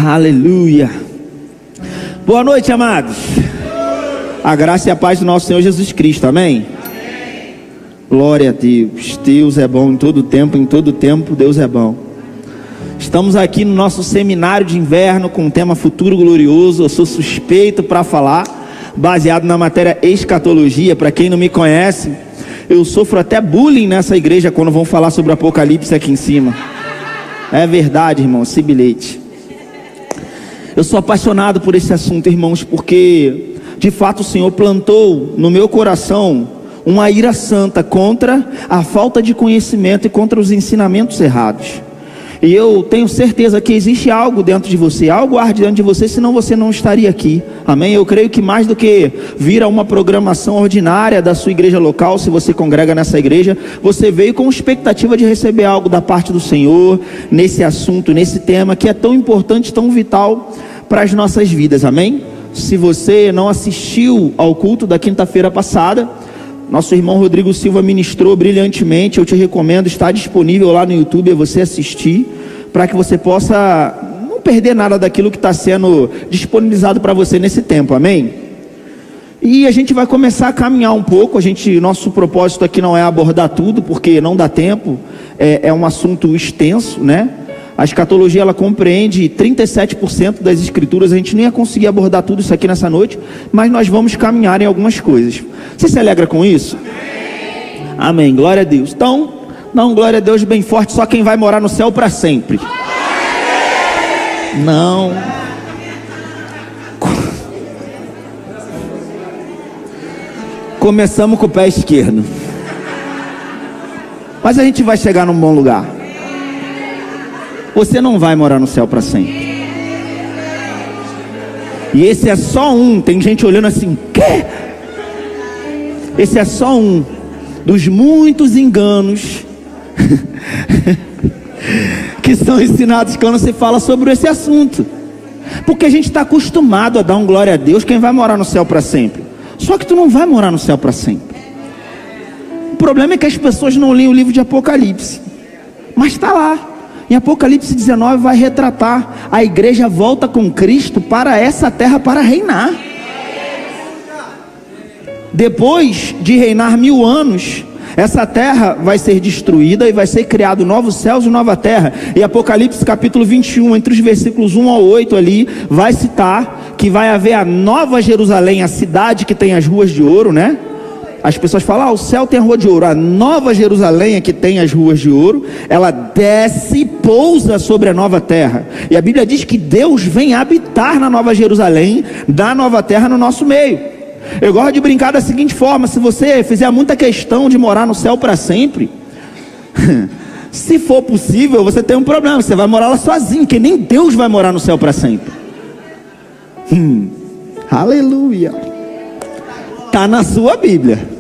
Aleluia. Boa noite, amados. A graça e a paz do nosso Senhor Jesus Cristo, amém? Glória a Deus. Deus é bom em todo tempo Deus é bom. Estamos aqui no nosso seminário de inverno com o tema Futuro Glorioso. Eu sou suspeito para falar, baseado na matéria escatologia. Para quem não me conhece, eu sofro até bullying nessa igreja quando vão falar sobre o Apocalipse aqui em cima. É verdade, irmão, esse bilhete. Eu sou apaixonado por esse assunto, irmãos, porque de fato o Senhor plantou no meu coração uma ira santa contra a falta de conhecimento e contra os ensinamentos errados. E eu tenho certeza que existe algo dentro de você, algo arde dentro de você, senão você não estaria aqui, amém? Eu creio que mais do que vir a uma programação ordinária da sua igreja local, se você congrega nessa igreja, você veio com expectativa de receber algo da parte do Senhor, nesse assunto, nesse tema, que é tão importante, tão vital para as nossas vidas, amém? Se você não assistiu ao culto da quinta-feira passada, nosso irmão Rodrigo Silva ministrou brilhantemente. Eu te recomendo, está disponível lá no YouTube, é você assistir, para que você possa não perder nada daquilo que está sendo disponibilizado para você nesse tempo, amém? E a gente vai começar a caminhar um pouco. Nosso propósito aqui não é abordar tudo, porque não dá tempo, é um assunto extenso, né? A escatologia, ela compreende 37% das escrituras. A gente nem ia conseguir abordar tudo isso aqui nessa noite, mas nós vamos caminhar em algumas coisas. Você se alegra com isso? Amém. Amém, glória a Deus. Então, dá um glória a Deus bem forte. Só quem vai morar no céu para sempre. Não. Começamos com o pé esquerdo, mas a gente vai chegar num bom lugar. Você não vai morar no céu para sempre. E esse é só um. Tem gente olhando assim, quê? Esse é só um dos muitos enganos que são ensinados quando se fala sobre esse assunto. Porque a gente está acostumado a dar um glória a Deus quem vai morar no céu para sempre. Só que tu não vai morar no céu para sempre. O problema é que as pessoas não leem o livro de Apocalipse, mas está lá. Em Apocalipse 19 vai retratar a igreja volta com Cristo para essa terra para reinar. Depois de reinar 1000 anos, essa terra vai ser destruída e vai ser criado novos céus e nova terra. E Apocalipse capítulo 21, entre os versículos 1 ao 8 ali, vai citar que vai haver a nova Jerusalém, a cidade que tem as ruas de ouro, né? As pessoas falam, o céu tem a rua de ouro. A nova Jerusalém, que tem as ruas de ouro, ela desce e pousa sobre a nova terra. E a Bíblia diz que Deus vem habitar na nova Jerusalém, da nova terra no nosso meio. Eu gosto de brincar da seguinte forma: se você fizer muita questão de morar no céu para sempre, se for possível, você tem um problema. Você vai morar lá sozinho, que nem Deus vai morar no céu para sempre. Aleluia. Está na sua Bíblia.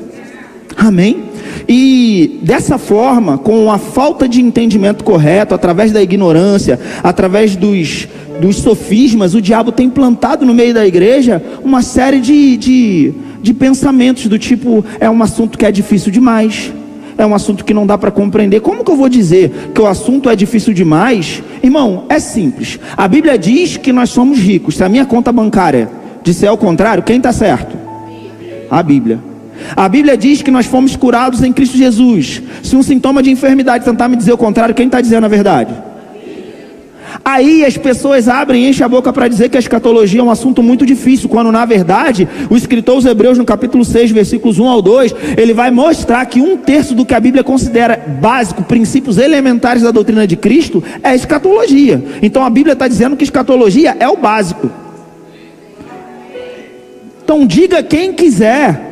Amém? E dessa forma, com a falta de entendimento correto, através da ignorância, através dos sofismas, o diabo tem plantado no meio da igreja uma série de pensamentos do tipo: é um assunto que é difícil demais, é um assunto que não dá para compreender. Como que eu vou dizer que o assunto é difícil demais? Irmão, é simples. A Bíblia diz que nós somos ricos. Se a minha conta bancária disser ao contrário, quem está certo? A Bíblia. A Bíblia diz que nós fomos curados em Cristo Jesus. Se um sintoma de enfermidade tentar me dizer o contrário, quem está dizendo a verdade? Aí as pessoas abrem e enchem a boca para dizer que a escatologia é um assunto muito difícil, quando na verdade o escritor aos Hebreus, no capítulo 6, versículos 1 ao 2, ele vai mostrar que 1/3 do que a Bíblia considera básico, princípios elementares da doutrina de Cristo, é escatologia. Então a Bíblia está dizendo que escatologia é o básico. Então diga quem quiser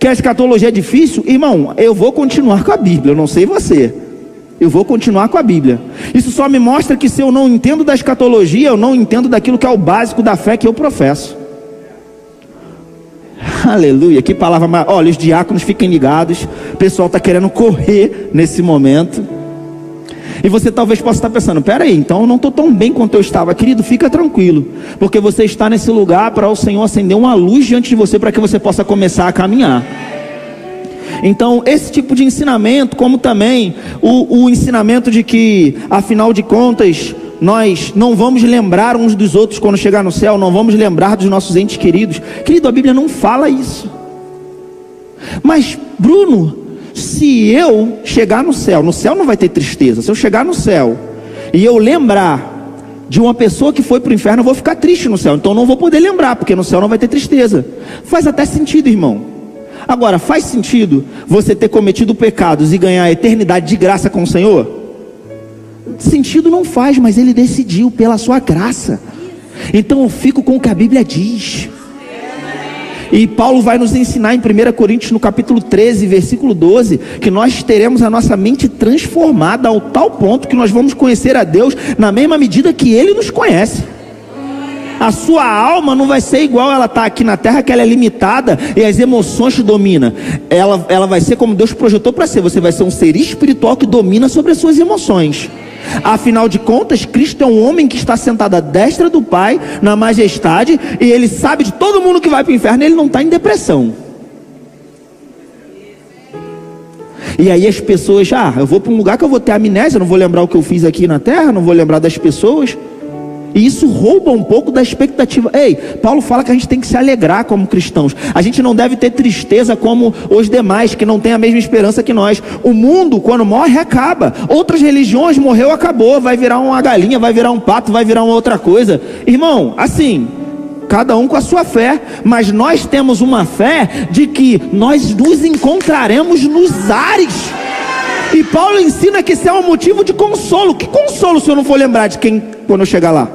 que a escatologia é difícil, irmão, eu vou continuar com a Bíblia. Eu não sei você, eu vou continuar com a Bíblia. Isso só me mostra que se eu não entendo da escatologia, eu não entendo daquilo que é o básico da fé que eu professo. Aleluia, que palavra. Olha, os diáconos fiquem ligados, o pessoal está querendo correr nesse momento. E você talvez possa estar pensando: peraí, então eu não estou tão bem quanto eu estava. Querido, fica tranquilo, porque você está nesse lugar para o Senhor acender uma luz diante de você, para que você possa começar a caminhar. Então esse tipo de ensinamento, como também o ensinamento de que, afinal de contas, nós não vamos lembrar uns dos outros quando chegar no céu, não vamos lembrar dos nossos entes queridos. Querido, a Bíblia não fala isso. Mas, Bruno, se eu chegar no céu não vai ter tristeza. Se eu chegar no céu e eu lembrar de uma pessoa que foi para o inferno, eu vou ficar triste no céu. Então eu não vou poder lembrar, porque no céu não vai ter tristeza. Faz até sentido, irmão. Agora, faz sentido você ter cometido pecados e ganhar a eternidade de graça com o Senhor? Sentido não faz, mas Ele decidiu pela sua graça. Então eu fico com o que a Bíblia diz. E Paulo vai nos ensinar em 1 Coríntios, no capítulo 13, versículo 12, que nós teremos a nossa mente transformada ao tal ponto que nós vamos conhecer a Deus na mesma medida que Ele nos conhece. A sua alma não vai ser igual ela está aqui na terra, que ela é limitada e as emoções te dominam. Ela vai ser como Deus projetou para ser. Você vai ser um ser espiritual que domina sobre as suas emoções. Afinal de contas, Cristo é um homem que está sentado à destra do Pai, na majestade, e Ele sabe de todo mundo que vai para o inferno, e Ele não está em depressão. E aí as pessoas, eu vou para um lugar que eu vou ter amnésia, não vou lembrar o que eu fiz aqui na terra, não vou lembrar das pessoas. E isso rouba um pouco da expectativa. Ei, Paulo fala que a gente tem que se alegrar como cristãos. A gente não deve ter tristeza como os demais, que não têm a mesma esperança que nós. O mundo, quando morre, acaba. Outras religiões, morreu, acabou. Vai virar uma galinha, vai virar um pato, vai virar uma outra coisa. Irmão, assim, cada um com a sua fé. Mas nós temos uma fé de que nós nos encontraremos nos ares. E Paulo ensina que isso é um motivo de consolo. Que consolo se eu não for lembrar de quem quando eu chegar lá?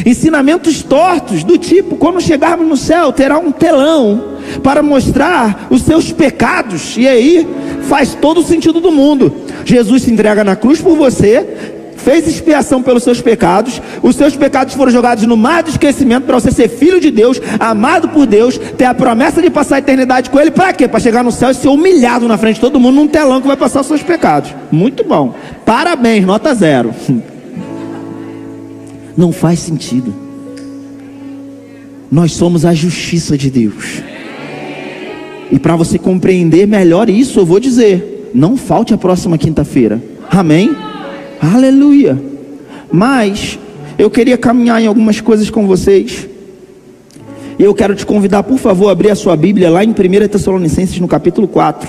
Ensinamentos tortos do tipo, quando chegarmos no céu, terá um telão para mostrar os seus pecados. E aí faz todo o sentido do mundo. Jesus se entrega na cruz por você, fez expiação pelos seus pecados. Os seus pecados foram jogados no mar do esquecimento para você ser filho de Deus, amado por Deus, ter a promessa de passar a eternidade com Ele. Para quê? Para chegar no céu e ser humilhado na frente de todo mundo num telão que vai passar os seus pecados. Muito bom, parabéns, nota 0. Não faz sentido. Nós somos a justiça de Deus. E para você compreender melhor isso, eu vou dizer: não falte a próxima quinta-feira. Amém? Aleluia. Mas eu queria caminhar em algumas coisas com vocês. E eu quero te convidar, por favor, a abrir a sua Bíblia lá em 1 Tessalonicenses, no capítulo 4.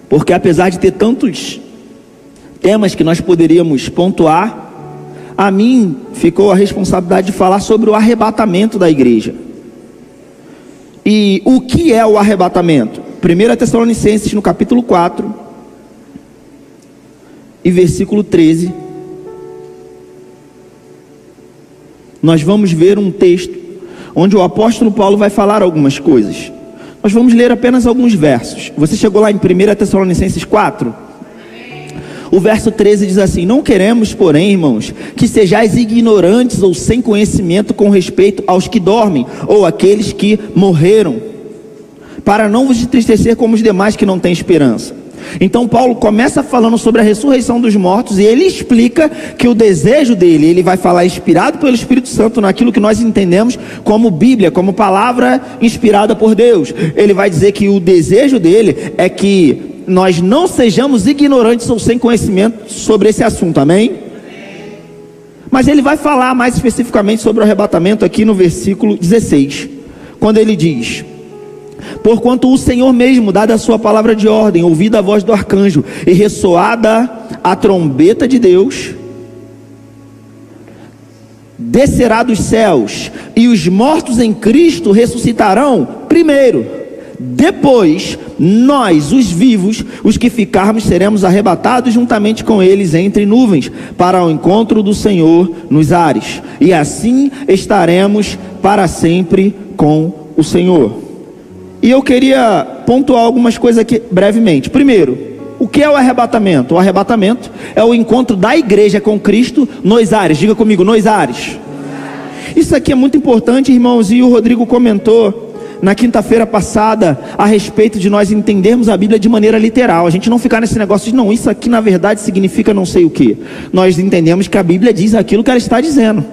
Porque apesar de ter tantos temas que nós poderíamos pontuar, a mim ficou a responsabilidade de falar sobre o arrebatamento da igreja. E o que é o arrebatamento? 1 Tessalonicenses, no capítulo 4 e versículo 13, nós vamos ver um texto onde o apóstolo Paulo vai falar algumas coisas. Nós vamos ler apenas alguns versos. Você chegou lá em 1 Tessalonicenses 4? O verso 13 diz assim: não queremos, porém, irmãos, que sejais ignorantes ou sem conhecimento com respeito aos que dormem, ou aqueles que morreram, para não vos entristecer como os demais que não têm esperança. Então Paulo começa falando sobre a ressurreição dos mortos, e ele explica que o desejo dele, ele vai falar inspirado pelo Espírito Santo, naquilo que nós entendemos como Bíblia, como palavra inspirada por Deus. Ele vai dizer que o desejo dele é que nós não sejamos ignorantes ou sem conhecimento sobre esse assunto, amém? Mas ele vai falar mais especificamente sobre o arrebatamento aqui no versículo 16, quando ele diz: porquanto o Senhor mesmo, dada a sua palavra de ordem, ouvida a voz do arcanjo e ressoada a trombeta de Deus, descerá dos céus, e os mortos em Cristo ressuscitarão primeiro. Depois, nós, os vivos, os que ficarmos, seremos arrebatados juntamente com eles entre nuvens, para o encontro do Senhor nos ares. E assim estaremos para sempre com o Senhor. E eu queria pontuar algumas coisas aqui brevemente. Primeiro, o que é o arrebatamento? O arrebatamento é o encontro da igreja com Cristo nos ares. Diga comigo, nos ares. Isso aqui é muito importante, irmãos, e o Rodrigo comentou na quinta-feira passada a respeito de nós entendermos a Bíblia de maneira literal. A gente não ficar nesse negócio de não, isso aqui na verdade significa não sei o que. Nós entendemos que a Bíblia diz aquilo que ela está dizendo.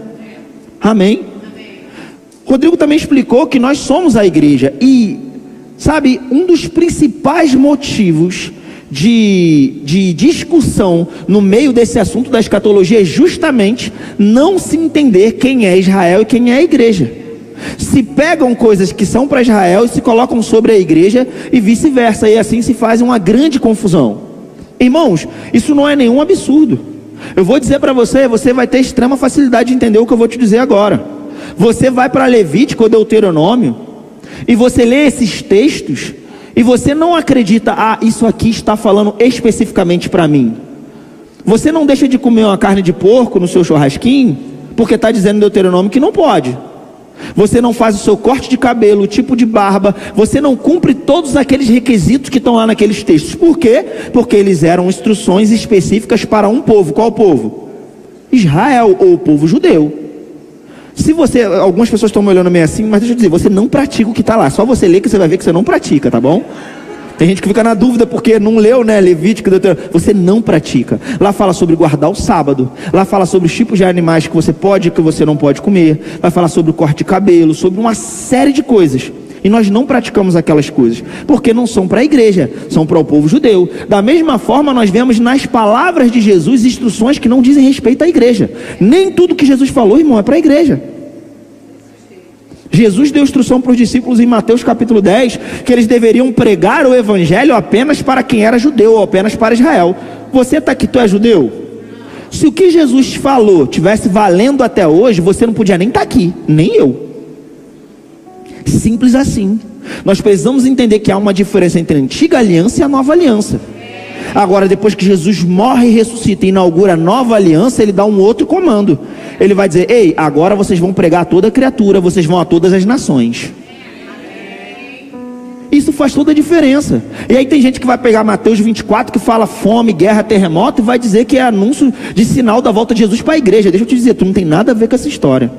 Amém? Rodrigo também explicou que nós somos a igreja. E sabe, um dos principais motivos de discussão no meio desse assunto da escatologia é justamente não se entender quem é Israel e quem é a igreja. Se pegam coisas que são para Israel e se colocam sobre a igreja e vice-versa, e assim se faz uma grande confusão. Irmãos, isso não é nenhum absurdo. Eu vou dizer para você, você vai ter extrema facilidade de entender o que eu vou te dizer agora. Você vai para Levítico ou Deuteronômio e você lê esses textos e você não acredita, isso aqui está falando especificamente para mim. Você não deixa de comer uma carne de porco no seu churrasquinho porque está dizendo em Deuteronômio que não pode. Você não faz o seu corte de cabelo, o tipo de barba, você não cumpre todos aqueles requisitos que estão lá naqueles textos. Por quê? Porque eles eram instruções específicas para um povo. Qual povo? Israel, ou o povo judeu. Se você, algumas pessoas estão me olhando meio assim, mas deixa eu dizer, você não pratica o que está lá. Só você lê que você vai ver que você não pratica, tá bom? Tem gente que fica na dúvida porque não leu, né, Levítico, você não pratica. Lá fala sobre guardar o sábado, lá fala sobre os tipos de animais que você pode e que você não pode comer, vai falar sobre o corte de cabelo, sobre uma série de coisas. E nós não praticamos aquelas coisas, porque não são para a igreja, são para o povo judeu. Da mesma forma, nós vemos nas palavras de Jesus instruções que não dizem respeito à igreja. Nem tudo que Jesus falou, irmão, é para a igreja. Jesus deu instrução para os discípulos em Mateus capítulo 10, que eles deveriam pregar o evangelho apenas para quem era judeu, ou apenas para Israel. Você está aqui, tu é judeu? Se o que Jesus falou tivesse valendo até hoje, você não podia nem estar aqui, nem eu. Simples assim. Nós precisamos entender que há uma diferença entre a antiga aliança e a nova aliança. Agora, depois que Jesus morre e ressuscita e inaugura a nova aliança, ele dá um outro comando. Ele vai dizer, ei, agora vocês vão pregar a toda criatura, vocês vão a todas as nações. Isso faz toda a diferença. E aí tem gente que vai pegar Mateus 24, que fala fome, guerra, terremoto, e vai dizer que é anúncio de sinal da volta de Jesus para a igreja. Deixa eu te dizer, tu não tem nada a ver com essa história.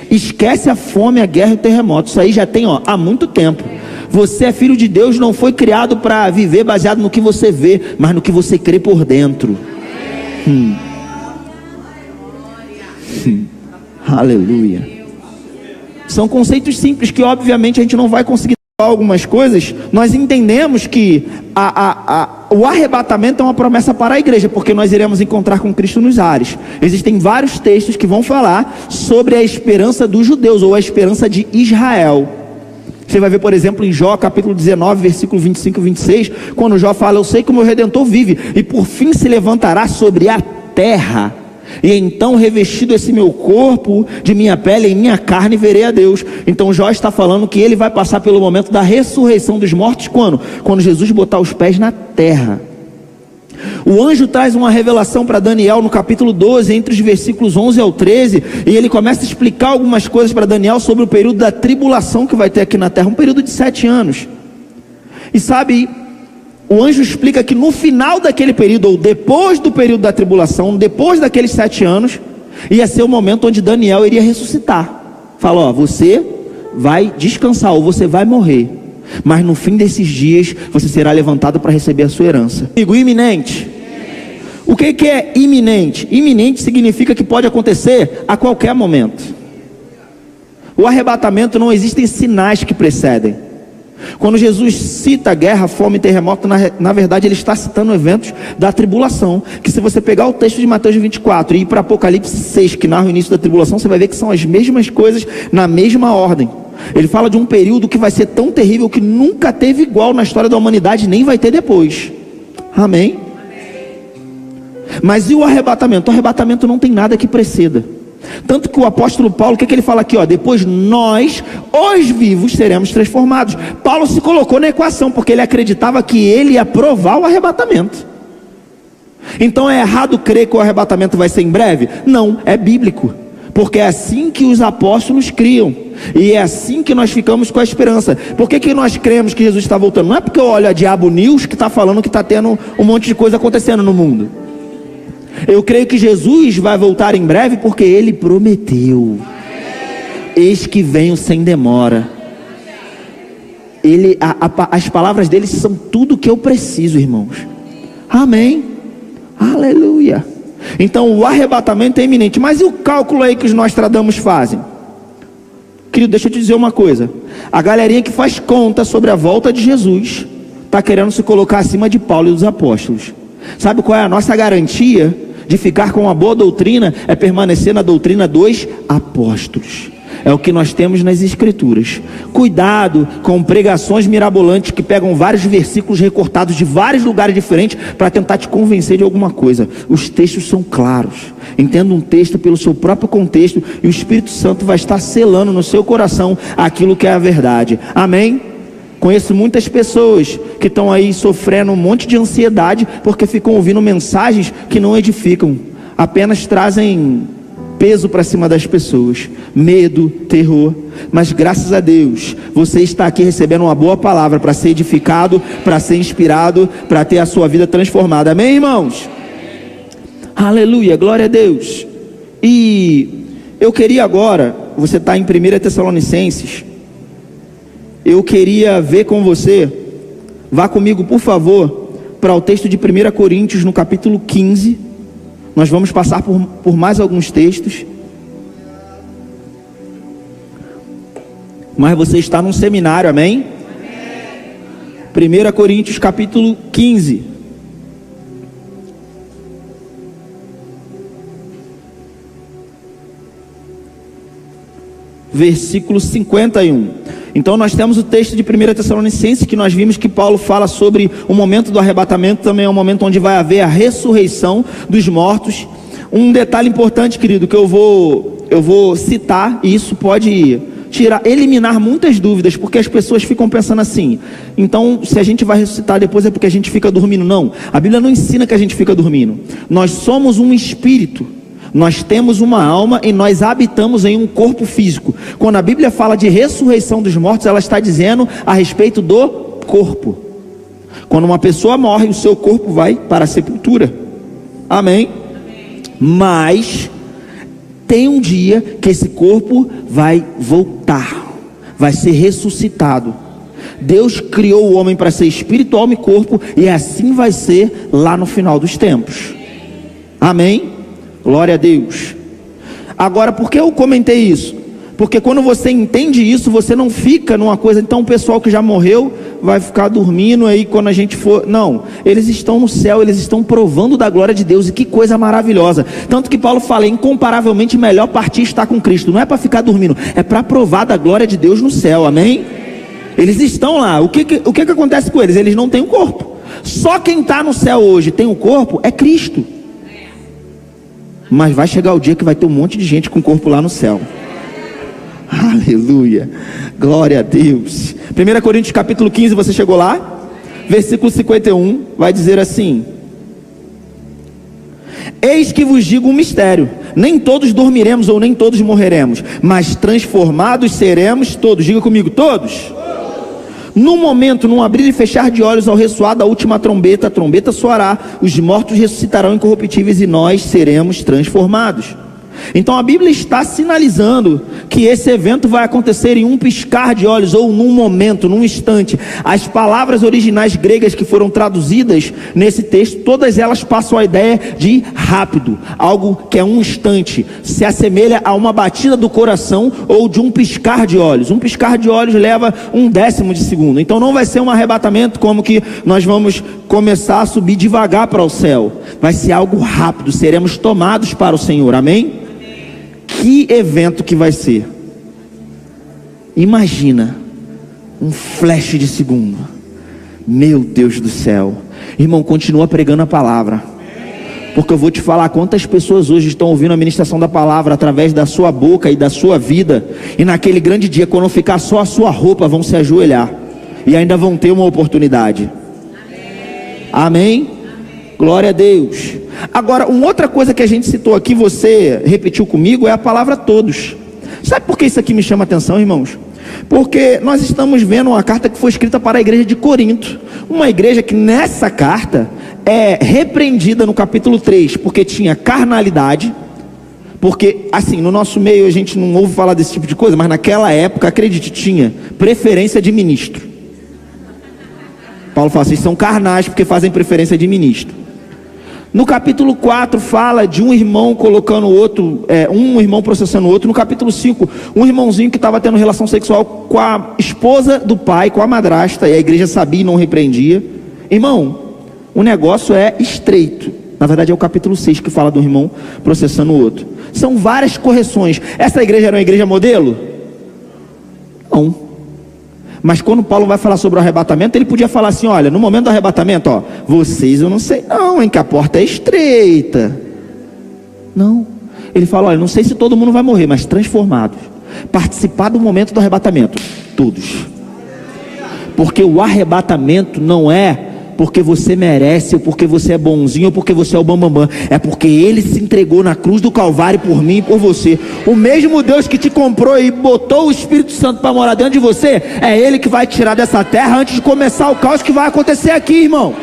Esquece a fome, a guerra e o terremoto. Isso aí já tem há muito tempo. Você é filho de Deus, não foi criado para viver baseado no que você vê, mas no que você crê por dentro. Aleluia. São conceitos simples que obviamente a gente não vai conseguir falar algumas coisas. Nós entendemos que o arrebatamento é uma promessa para a igreja, porque nós iremos encontrar com Cristo nos ares. Existem vários textos que vão falar sobre a esperança dos judeus, ou a esperança de Israel. Você vai ver, por exemplo, em Jó, capítulo 19, versículo 25 e 26, quando Jó fala, eu sei que o meu Redentor vive, e por fim se levantará sobre a terra, e então revestido esse meu corpo de minha pele, em minha carne verei a Deus. Então Jó está falando que ele vai passar pelo momento da ressurreição dos mortos, quando? Quando Jesus botar os pés na terra. O anjo traz uma revelação para Daniel no capítulo 12, entre os versículos 11 ao 13, e ele começa a explicar algumas coisas para Daniel sobre o período da tribulação que vai ter aqui na terra, um período de 7 anos. E sabe, o anjo explica que no final daquele período, ou depois do período da tribulação, depois daqueles 7 anos, ia ser o momento onde Daniel iria ressuscitar. Fala, você vai descansar, ou você vai morrer, mas no fim desses dias você será levantado para receber a sua herança. Amigo, iminente. O que é iminente? Iminente significa que pode acontecer a qualquer momento. O arrebatamento, não existem sinais que precedem. Quando Jesus cita guerra, fome e terremoto, na verdade ele está citando eventos da tribulação, que se você pegar o texto de Mateus 24 e ir para Apocalipse 6, que narra o início da tribulação, você vai ver que são as mesmas coisas na mesma ordem. Ele fala de um período que vai ser tão terrível que nunca teve igual na história da humanidade, nem vai ter depois. Amém? Mas e o arrebatamento? O arrebatamento não tem nada que preceda. Tanto que o apóstolo Paulo, o que ele fala aqui? Depois nós, os vivos, seremos transformados. Paulo se colocou na equação, porque ele acreditava que ele ia provar o arrebatamento. Então é errado crer que o arrebatamento vai ser em breve? Não, é bíblico. Porque é assim que os apóstolos criam. E é assim que nós ficamos com a esperança. Por que nós cremos que Jesus está voltando? Não é porque eu olho a Diabo News que está falando que está tendo um monte de coisa acontecendo no mundo. Eu creio que Jesus vai voltar em breve porque Ele prometeu. Eis que venho sem demora. As palavras dele são tudo que eu preciso, irmãos. Amém. Aleluia. Então o arrebatamento é iminente. Mas e o cálculo aí que os Nostradamus fazem? Querido, deixa eu te dizer uma coisa. A galerinha que faz conta sobre a volta de Jesus está querendo se colocar acima de Paulo e dos apóstolos. Sabe qual é a nossa garantia de ficar com uma boa doutrina? É permanecer na doutrina dos apóstolos. É o que nós temos nas Escrituras. Cuidado com pregações mirabolantes que pegam vários versículos recortados de vários lugares diferentes para tentar te convencer de alguma coisa. Os textos são claros. Entenda um texto pelo seu próprio contexto e o Espírito Santo vai estar selando no seu coração aquilo que é a verdade. Amém? Conheço muitas pessoas que estão aí sofrendo um monte de ansiedade porque ficam ouvindo mensagens que não edificam, apenas trazem peso para cima das pessoas, medo, terror. Mas graças a Deus, você está aqui recebendo uma boa palavra para ser edificado, para ser inspirado, para ter a sua vida transformada. Amém, irmãos? Aleluia, glória a Deus. E eu queria agora, você está em 1 Tessalonicenses, eu queria ver com você, vá comigo por favor, para o texto de 1 Coríntios no capítulo 15, nós vamos passar por mais alguns textos, mas você está num seminário, amém? 1 Coríntios capítulo 15, versículo 51. Então nós temos o texto de 1 Tessalonicenses, que nós vimos que Paulo fala sobre o momento do arrebatamento, também é um momento onde vai haver a ressurreição dos mortos. Um detalhe importante, querido, que eu vou citar, e isso pode eliminar muitas dúvidas, porque as pessoas ficam pensando assim: então se a gente vai ressuscitar depois é porque a gente fica dormindo. Não, a Bíblia não ensina que a gente fica dormindo. Nós somos um espírito, nós temos uma alma e nós habitamos em um corpo físico. Quando a Bíblia fala de ressurreição dos mortos, ela está dizendo a respeito do corpo. Quando uma pessoa morre, o seu corpo vai para a sepultura. Amém? Mas tem um dia que esse corpo vai voltar, vai ser ressuscitado. Deus criou o homem para ser espírito, alma e corpo, e assim vai ser lá no final dos tempos. Amém? Glória a Deus. Agora, por que eu comentei isso? Porque quando você entende isso, você não fica numa coisa, então o pessoal que já morreu vai ficar dormindo aí quando a gente for. Não, eles estão no céu, eles estão provando da glória de Deus, e que coisa maravilhosa. Tanto que Paulo fala, incomparavelmente melhor partir estar com Cristo. Não é para ficar dormindo, é para provar da glória de Deus no céu, amém? Eles estão lá, o que acontece com eles? Eles não têm um corpo. Só quem está no céu hoje tem um corpo é Cristo. Mas vai chegar o dia que vai ter um monte de gente com corpo lá no céu. Aleluia, glória a Deus. 1 Coríntios capítulo 15, você chegou lá? Versículo 51, vai dizer assim: eis que vos digo um mistério, nem todos dormiremos ou nem todos morreremos, mas transformados seremos todos. Diga comigo, todos. No momento, num abrir e fechar de olhos, ao ressoar da última trombeta, a trombeta soará, os mortos ressuscitarão incorruptíveis e nós seremos transformados. Então a Bíblia está sinalizando que esse evento vai acontecer em um piscar de olhos, ou num momento, num instante. As palavras originais gregas que foram traduzidas nesse texto, todas elas passam a ideia de rápido, algo que é um instante, se assemelha a uma batida do coração ou de um piscar de olhos. Um piscar de olhos leva 1/10 de segundo. Então não vai ser um arrebatamento como que nós vamos começar a subir devagar para o céu. Vai ser algo rápido, seremos tomados para o Senhor, amém? Que evento que vai ser? Imagina um flash de segundo. Meu Deus do céu. Irmão, continua pregando a palavra, porque eu vou te falar quantas pessoas hoje estão ouvindo a ministração da palavra através da sua boca e da sua vida, e naquele grande dia, quando ficar só a sua roupa, vão se ajoelhar e ainda vão ter uma oportunidade. Amém? Glória a Deus. Agora, uma outra coisa que a gente citou aqui, você repetiu comigo, é a palavra todos. Sabe por que isso aqui me chama a atenção, irmãos? Porque nós estamos vendo uma carta que foi escrita para a igreja de Corinto, uma igreja que nessa carta é repreendida no capítulo 3, porque tinha carnalidade. Porque assim, no nosso meio a gente não ouve falar desse tipo de coisa, mas naquela época, acredite, tinha preferência de ministro. Paulo fala, vocês são carnais porque fazem preferência de ministro. No capítulo 4 fala de um irmão colocando o outro, um irmão processando o outro. No capítulo 5, um irmãozinho que estava tendo relação sexual com a esposa do pai, com a madrasta, e a igreja sabia e não repreendia. Irmão, o negócio é estreito. Na verdade é o capítulo 6 que fala do irmão processando o outro. São várias correções. Essa igreja era uma igreja modelo? Não. Mas quando Paulo vai falar sobre o arrebatamento, ele podia falar assim: olha, no momento do arrebatamento, vocês eu não sei não, hein, que a porta é estreita. Não. Ele fala: olha, não sei se todo mundo vai morrer, mas transformados. Participar do momento do arrebatamento, todos. Porque o arrebatamento não é porque você merece, ou porque você é bonzinho, ou porque você é o bambambam. É porque Ele se entregou na cruz do Calvário por mim e por você. O mesmo Deus que te comprou e botou o Espírito Santo para morar dentro de você, é Ele que vai te tirar dessa terra antes de começar o caos que vai acontecer aqui, irmão.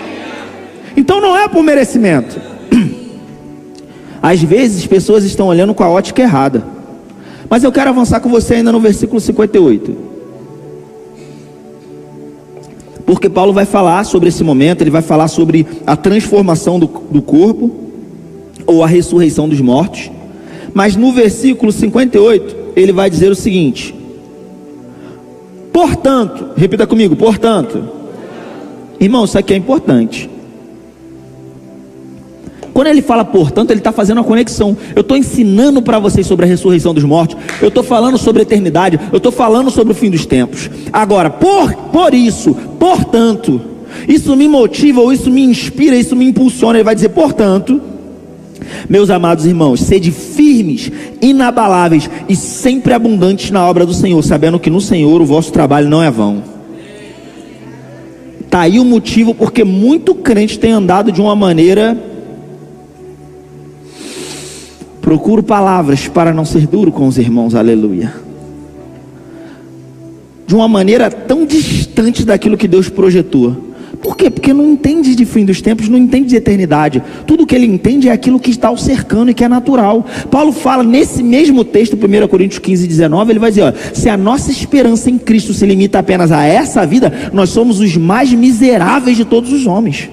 Então não é por merecimento. Às vezes as pessoas estão olhando com a ótica errada. Mas eu quero avançar com você ainda no versículo 58. Porque Paulo vai falar sobre esse momento, ele vai falar sobre a transformação do corpo, ou a ressurreição dos mortos. Mas no versículo 58, ele vai dizer o seguinte: portanto, repita comigo, portanto. Irmão, isso aqui é importante. Quando ele fala portanto, ele está fazendo uma conexão. Eu estou ensinando para vocês sobre a ressurreição dos mortos. Eu estou falando sobre a eternidade. Eu estou falando sobre o fim dos tempos. Agora, por isso, portanto, isso me motiva, ou isso me inspira, isso me impulsiona. Ele vai dizer: portanto, meus amados irmãos, sede firmes, inabaláveis e sempre abundantes na obra do Senhor, sabendo que no Senhor o vosso trabalho não é vão. Está aí o motivo porque muito crente tem andado de uma maneira... Procuro palavras para não ser duro com os irmãos, aleluia. De uma maneira tão distante daquilo que Deus projetou. Por quê? Porque não entende de fim dos tempos, não entende de eternidade. Tudo que ele entende é aquilo que está o cercando e que é natural. Paulo fala nesse mesmo texto, 1 Coríntios 15, 19, ele vai dizer: se a nossa esperança em Cristo se limita apenas a essa vida, nós somos os mais miseráveis de todos os homens.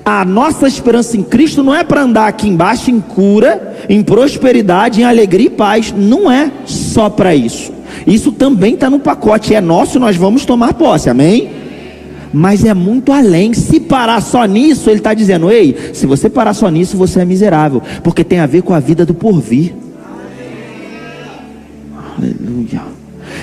A nossa esperança em Cristo não é para andar aqui embaixo em cura, em prosperidade, em alegria e paz. Não é só para isso. Isso também está no pacote, é nosso, nós vamos tomar posse, amém? Mas é muito além. Se parar só nisso, ele está dizendo: ei, se você parar só nisso, você é miserável, porque tem a ver com a vida do porvir. Aleluia.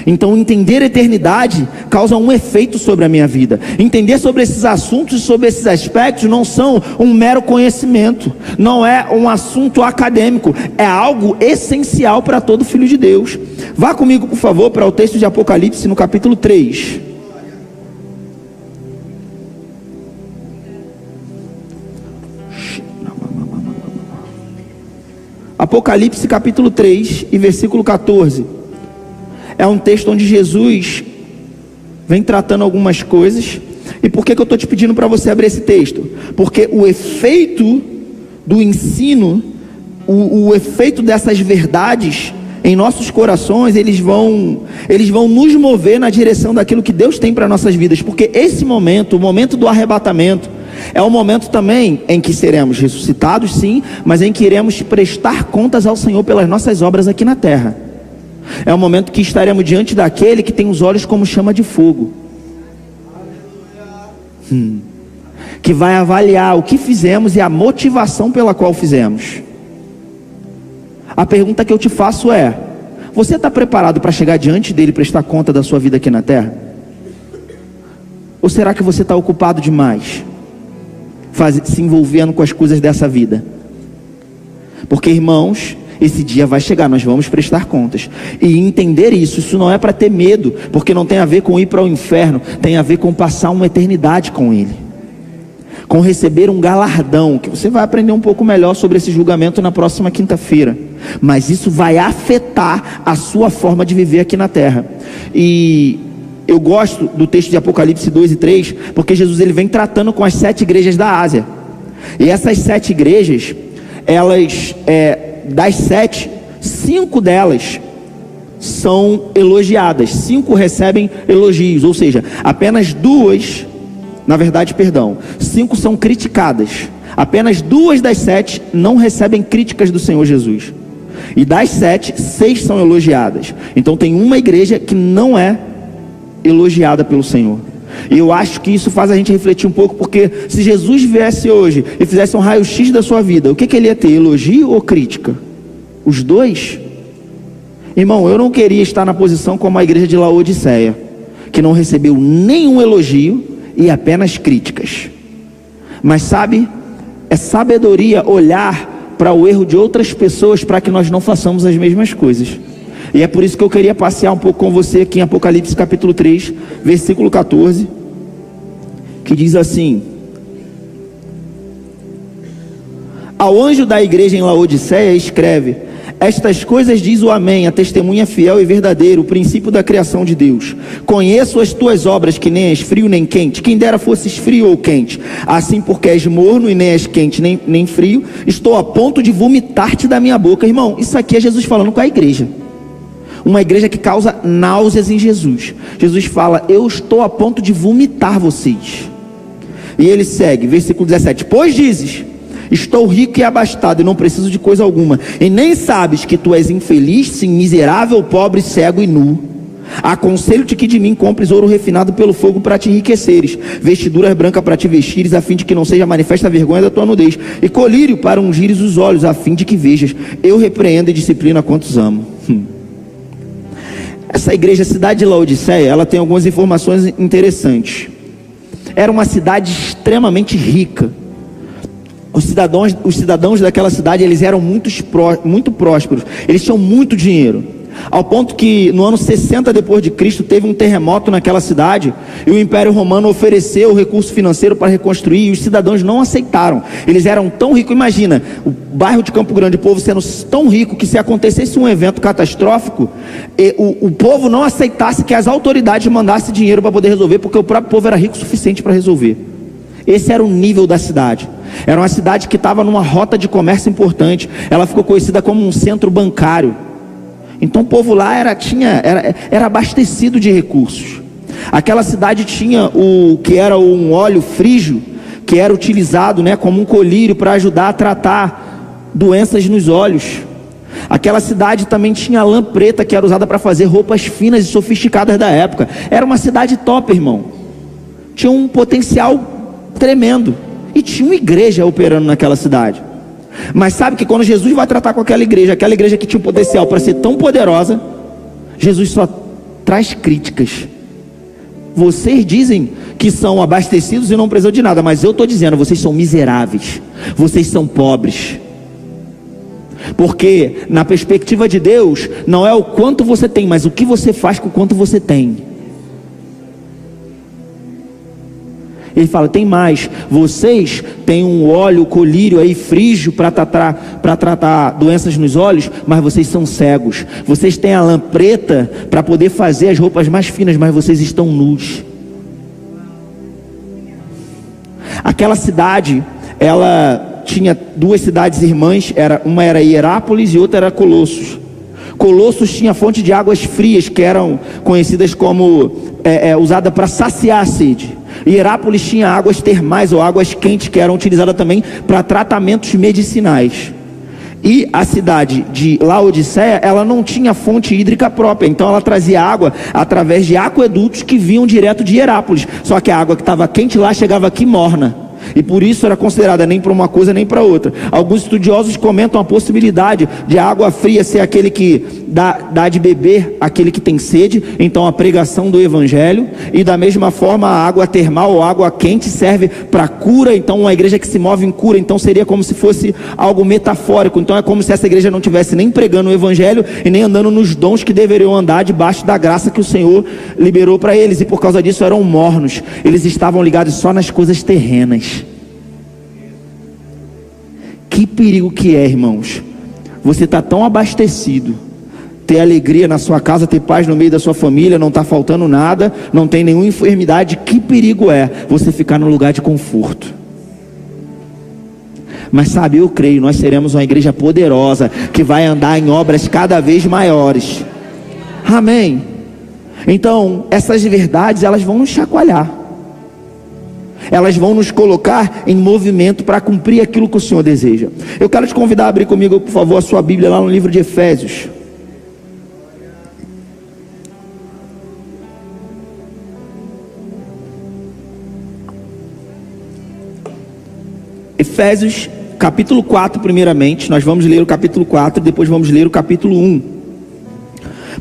Então entender a eternidade causa um efeito sobre a minha vida. Entender sobre esses assuntos e sobre esses aspectos não são um mero conhecimento, não é um assunto acadêmico, é algo essencial para todo filho de Deus. Vá comigo, por favor, para o texto de Apocalipse no capítulo 3. Apocalipse capítulo 3 e versículo 14. É um texto onde Jesus vem tratando algumas coisas. E por que eu estou te pedindo para você abrir esse texto? Porque o efeito do ensino, o efeito dessas verdades em nossos corações, eles vão nos mover na direção daquilo que Deus tem para nossas vidas. Porque esse momento, o momento do arrebatamento, é um momento também em que seremos ressuscitados, sim, mas em que iremos prestar contas ao Senhor pelas nossas obras aqui na terra. É um momento que estaremos diante daquele que tem os olhos como chama de fogo, que vai avaliar o que fizemos e a motivação pela qual fizemos. A pergunta que eu te faço é: você está preparado para chegar diante dele e prestar conta da sua vida aqui na terra? Ou será que você está ocupado demais, se envolvendo com as coisas dessa vida? Porque, irmãos, esse dia vai chegar, nós vamos prestar contas. E entender isso não é para ter medo, porque não tem a ver com ir para o inferno, tem a ver com passar uma eternidade com Ele, com receber um galardão, que você vai aprender um pouco melhor sobre esse julgamento na próxima quinta-feira. Mas isso vai afetar a sua forma de viver aqui na terra. E eu gosto do texto de Apocalipse 2 e 3, porque Jesus ele vem tratando com as 7 igrejas da Ásia. E essas 7 igrejas, elas... das 7, 5 delas são elogiadas, 5 recebem elogios, ou seja, apenas 2, na verdade, 5 são criticadas, Apenas 2 das 7 não recebem críticas do Senhor Jesus. E das 7, 6 são elogiadas. Então tem uma igreja que não é elogiada pelo Senhor. E eu acho que isso faz a gente refletir um pouco, porque se Jesus viesse hoje e fizesse um raio-x da sua vida, o que ele ia ter? Elogio ou crítica? Os dois? Irmão, eu não queria estar na posição como a igreja de Laodiceia, que não recebeu nenhum elogio e apenas críticas. Mas sabe, é sabedoria olhar para o erro de outras pessoas para que nós não façamos as mesmas coisas. E é por isso que eu queria passear um pouco com você aqui em Apocalipse capítulo 3, versículo 14, que diz assim: ao anjo da igreja em Laodiceia escreve: estas coisas diz o Amém, a testemunha fiel e verdadeira, o princípio da criação de Deus. Conheço as tuas obras, que nem és frio nem quente. Quem dera fosses frio ou quente. Assim, porque és morno e nem és quente nem frio, estou a ponto de vomitar-te da minha boca. Irmão, isso aqui é Jesus falando com a igreja. Uma igreja que causa náuseas em Jesus. Jesus fala: eu estou a ponto de vomitar vocês. E ele segue, versículo 17: pois dizes, estou rico e abastado e não preciso de coisa alguma, e nem sabes que tu és infeliz, sim, miserável, pobre, cego e nu. Aconselho-te que de mim compres ouro refinado pelo fogo para te enriqueceres, vestiduras brancas para te vestires, a fim de que não seja manifesta a vergonha da tua nudez, e colírio para ungires os olhos, a fim de que vejas. Eu repreendo e disciplino a quantos amo. Essa igreja, a cidade de Laodiceia, ela tem algumas informações interessantes. Era uma cidade extremamente rica. Os cidadãos daquela cidade, eles eram muito prósperos. Eles tinham muito dinheiro, ao ponto que no ano 60 depois de Cristo teve um terremoto naquela cidade, e o Império Romano ofereceu recurso financeiro para reconstruir, e os cidadãos não aceitaram. Eles eram tão ricos, imagina, o bairro de Campo Grande, o povo sendo tão rico, que se acontecesse um evento catastrófico, o povo não aceitasse que as autoridades mandassem dinheiro para poder resolver, porque o próprio povo era rico o suficiente para resolver. Esse era o nível da cidade. Era uma cidade que estava numa rota de comércio importante. Ela ficou conhecida como um centro bancário. Então o povo lá era abastecido de recursos. Aquela cidade tinha o que era um óleo frígio, que era utilizado, como um colírio para ajudar a tratar doenças nos olhos. Aquela cidade também tinha lã preta, que era usada para fazer roupas finas e sofisticadas da época. Era uma cidade top, irmão. Tinha um potencial tremendo, e tinha uma igreja operando naquela cidade. Mas sabe que quando Jesus vai tratar com aquela igreja que tinha um potencial para ser tão poderosa, Jesus só traz críticas. Vocês dizem que são abastecidos e não precisam de nada, mas eu estou dizendo, vocês são miseráveis, vocês são pobres. Porque na perspectiva de Deus, não é o quanto você tem, mas o que você faz com o quanto você tem. Ele fala: tem mais, vocês têm um óleo, colírio aí frígio para tratar doenças nos olhos, mas vocês são cegos. Vocês têm a lã preta para poder fazer as roupas mais finas, mas vocês estão nus. Aquela cidade, ela tinha 2 cidades irmãs, uma era Hierápolis e outra era Colossos. Colossos tinha fonte de águas frias, que eram conhecidas como usada para saciar a sede. Hierápolis tinha águas termais ou águas quentes, que eram utilizadas também para tratamentos medicinais. E a cidade de Laodiceia, ela não tinha fonte hídrica própria, então ela trazia água através de aquedutos que vinham direto de Hierápolis. Só que a água que estava quente lá chegava aqui morna, e por isso era considerada nem para uma coisa nem para outra. Alguns estudiosos comentam a possibilidade de a água fria ser aquele que dá de beber aquele que tem sede, então a pregação do evangelho. E da mesma forma a água termal ou água quente serve para cura, então uma igreja que se move em cura, então seria como se fosse algo metafórico. Então é como se essa igreja não estivesse nem pregando o evangelho e nem andando nos dons que deveriam andar debaixo da graça que o Senhor liberou para eles, e por causa disso eram mornos. Eles estavam ligados só nas coisas terrenas. Que perigo que é, irmãos, você está tão abastecido, ter alegria na sua casa, ter paz no meio da sua família, não está faltando nada, não tem nenhuma enfermidade. Que perigo é você ficar num lugar de conforto. Mas sabe, eu creio, nós seremos uma igreja poderosa, que vai andar em obras cada vez maiores. Amém? Então, essas verdades, elas vão nos chacoalhar. elas vão nos colocar em movimento para cumprir aquilo que o Senhor deseja. Eu quero te convidar a abrir comigo, por favor, a sua Bíblia lá no livro de Efésios. Efésios capítulo 4, primeiramente. Nós vamos ler o capítulo 4, depois vamos ler o capítulo 1.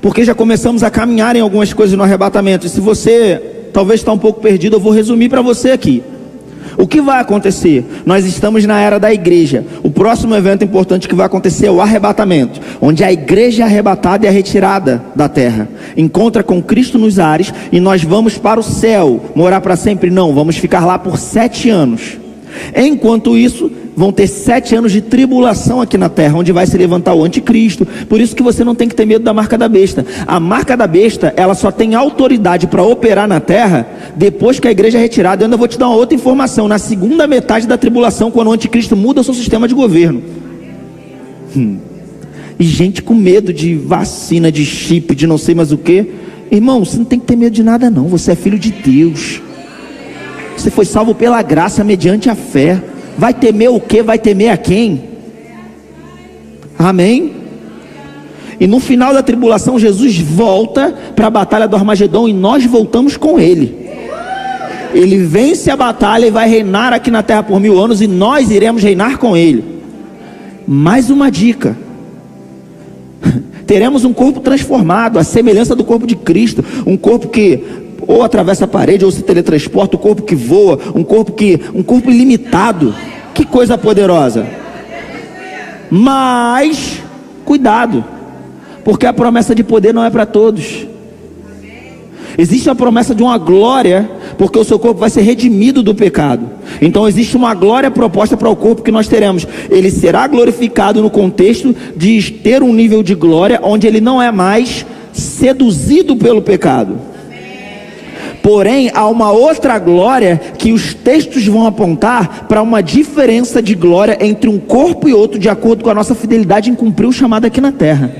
Porque já começamos a caminhar em algumas coisas no arrebatamento. E se você talvez está um pouco perdido, eu vou resumir para você aqui. O que vai acontecer? Nós estamos na era da igreja. O próximo evento importante que vai acontecer é o arrebatamento, onde a igreja é arrebatada e é retirada da terra, encontra com Cristo nos ares, e nós vamos para o céu, morar para sempre? Não, vamos ficar lá por 7 anos. Enquanto isso, vão ter 7 anos de tribulação aqui na terra, onde vai se levantar o anticristo. Por isso que você não tem que ter medo da marca da besta. A marca da besta, ela só tem autoridade para operar na terra depois que a igreja é retirada. Eu ainda vou te dar uma outra informação: na segunda metade da tribulação, quando o anticristo muda o seu sistema de governo. E gente com medo de vacina, de chip, de não sei mais o que. Irmão, você não tem que ter medo de nada não. Você é filho de Deus. Você foi salvo pela graça mediante a fé. Vai temer o quê? Vai temer a quem? Amém? E no final da tribulação, Jesus volta para a batalha do Armagedon, e nós voltamos com Ele. Ele vence a batalha e vai reinar aqui na terra por 1000 anos, e nós iremos reinar com Ele. Mais uma dica: teremos um corpo transformado, a semelhança do corpo de Cristo. Um corpo que ou atravessa a parede, ou se teletransporta, um corpo que voa, um corpo ilimitado. Que coisa poderosa. Mas cuidado, porque a promessa de poder não é para todos. Existe a promessa de uma glória, porque o seu corpo vai ser redimido do pecado. Então existe uma glória proposta para o corpo que nós teremos. Ele será glorificado no contexto de ter um nível de glória onde ele não é mais seduzido pelo pecado. Porém, há uma outra glória que os textos vão apontar para uma diferença de glória entre um corpo e outro, de acordo com a nossa fidelidade em cumprir o chamado aqui na terra.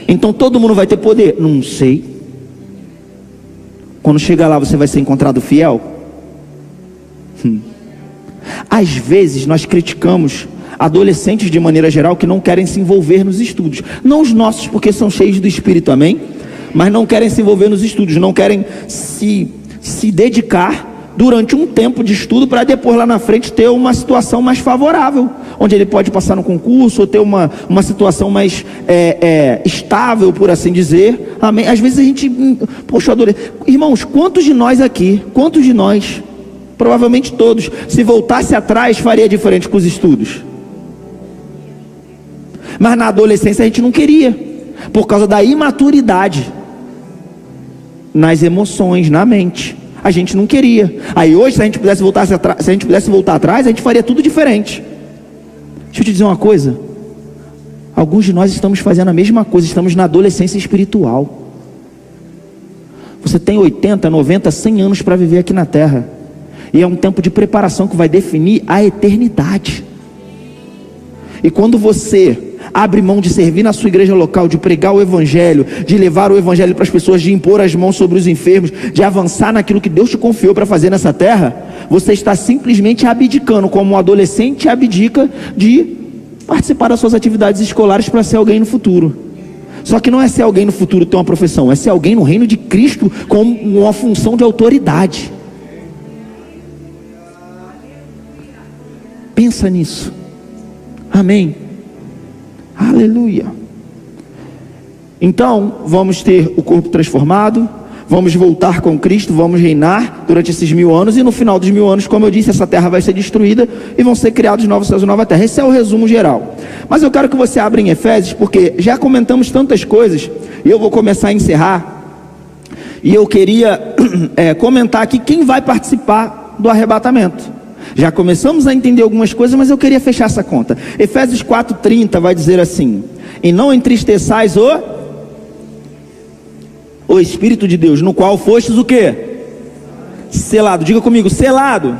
Então todo mundo vai ter poder? Não sei. Quando chegar lá, você vai ser encontrado fiel? Às vezes nós criticamos adolescentes de maneira geral que não querem se envolver nos estudos. Não os nossos, porque são cheios do Espírito, amém? Mas não querem se envolver nos estudos, não querem se dedicar durante um tempo de estudo para depois lá na frente ter uma situação mais favorável, onde ele pode passar no concurso ou ter uma situação mais estável, por assim dizer. Amém? Às vezes a gente, poxa, irmãos, quantos de nós aqui, provavelmente todos, se voltasse atrás, faria diferente com os estudos? Mas na adolescência a gente não queria, por causa da imaturidade nas emoções, na mente. A gente não queria. Aí hoje, se a gente pudesse voltar atrás, a gente faria tudo diferente. Deixa eu te dizer uma coisa: alguns de nós estamos fazendo a mesma coisa, estamos na adolescência espiritual. Você tem 80, 90, 100 anos para viver aqui na terra, e é um tempo de preparação que vai definir a eternidade. E quando você abre mão de servir na sua igreja local, de pregar o evangelho, de levar o evangelho para as pessoas, de impor as mãos sobre os enfermos, de avançar naquilo que Deus te confiou para fazer nessa terra, você está simplesmente abdicando, como um adolescente abdica de participar das suas atividades escolares para ser alguém no futuro. Só que não é ser alguém no futuro ter uma profissão, é ser alguém no reino de Cristo com uma função de autoridade. Pensa nisso. Amém. Aleluia. Então, vamos ter o corpo transformado, vamos voltar com Cristo, vamos reinar durante esses 1000 anos, e no final dos 1000 anos, como eu disse, essa terra vai ser destruída e vão ser criados novos céus e nova terra. Esse é o resumo geral. Mas eu quero que você abra em Efésios, porque já comentamos tantas coisas, e eu vou começar a encerrar, e eu queria comentar aqui quem vai participar do arrebatamento. Já começamos a entender algumas coisas, mas eu queria fechar essa conta. Efésios 4:30 vai dizer assim: e não entristeçais o Espírito de Deus, no qual fostes o quê? Selado. Diga comigo, selado.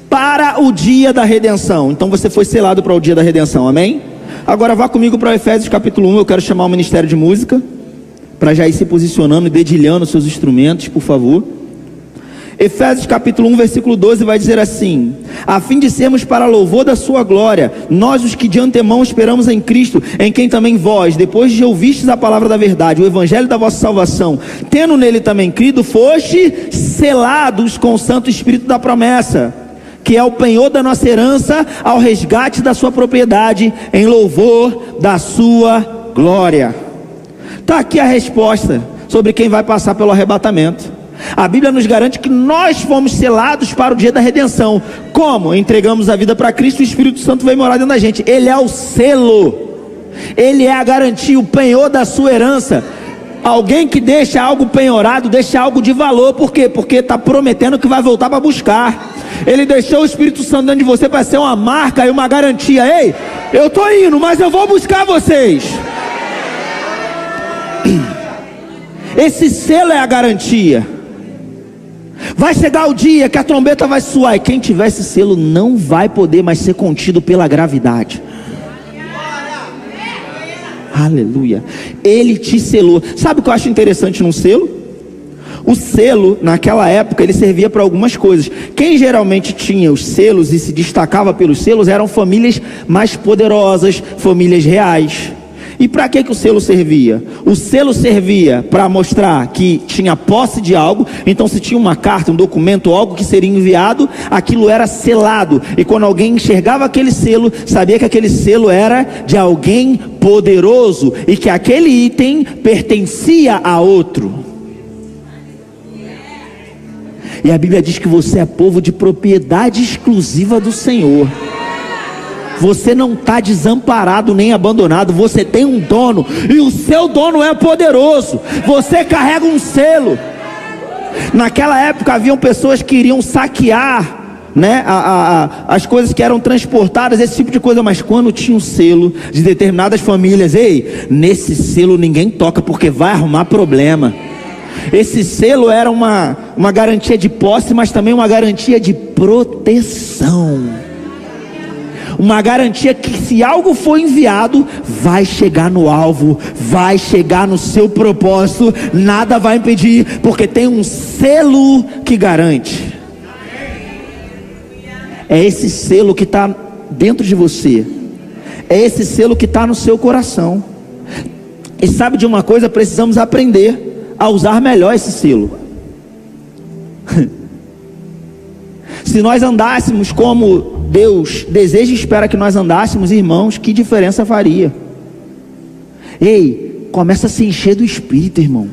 Para o dia da redenção. Então você foi selado para o dia da redenção, amém? Agora vá comigo para Efésios capítulo 1. Eu quero chamar o Ministério de Música para já ir se posicionando e dedilhando seus instrumentos, por favor. Efésios capítulo 1, versículo 12 vai dizer assim: a fim de sermos para louvor da sua glória, nós os que de antemão esperamos em Cristo, em quem também vós, depois de ouvistes a palavra da verdade, o evangelho da vossa salvação, tendo nele também crido, foste selados com o Santo Espírito da promessa, que é o penhor da nossa herança, ao resgate da sua propriedade, em louvor da sua glória. Está aqui a resposta sobre quem vai passar pelo arrebatamento. A Bíblia nos garante que nós fomos selados para o dia da redenção. Como? Entregamos a vida para Cristo, o Espírito Santo veio morar dentro da gente. Ele é o selo, ele é a garantia, o penhor da sua herança. Alguém que deixa algo penhorado, deixa algo de valor. Por quê? Porque está prometendo que vai voltar para buscar. Ele deixou o Espírito Santo dentro de você para ser uma marca e uma garantia. Ei, eu estou indo, mas eu vou buscar vocês. Esse selo é a garantia. Vai chegar o dia que a trombeta vai soar, e quem tiver esse selo não vai poder mais ser contido pela gravidade. Aleluia. Ele te selou. Sabe o que eu acho interessante num selo? O selo, naquela época, ele servia para algumas coisas. Quem geralmente tinha os selos e se destacava pelos selos eram famílias mais poderosas, famílias reais. E para que o selo servia? O selo servia para mostrar que tinha posse de algo. Então, se tinha uma carta, um documento, algo que seria enviado, aquilo era selado. E quando alguém enxergava aquele selo, sabia que aquele selo era de alguém poderoso e que aquele item pertencia a outro. E a Bíblia diz que você é povo de propriedade exclusiva do Senhor. Você não está desamparado nem abandonado. Você tem um dono, e o seu dono é poderoso. Você carrega um selo. Naquela época haviam pessoas que iriam saquear, né, as coisas que eram transportadas, esse tipo de coisa. Mas quando tinha um selo de determinadas famílias, ei, nesse selo ninguém toca, porque vai arrumar problema. Esse selo era uma garantia de posse, mas também uma garantia de proteção. Uma garantia que se algo for enviado, vai chegar no alvo, vai chegar no seu propósito, nada vai impedir, porque tem um selo que garante. É esse selo que está dentro de você, é esse selo que está no seu coração. E sabe de uma coisa? Precisamos aprender a usar melhor esse selo. Se nós andássemos como Deus deseja e espera que nós andássemos, irmãos, que diferença faria? Ei, começa a se encher do Espírito, irmão.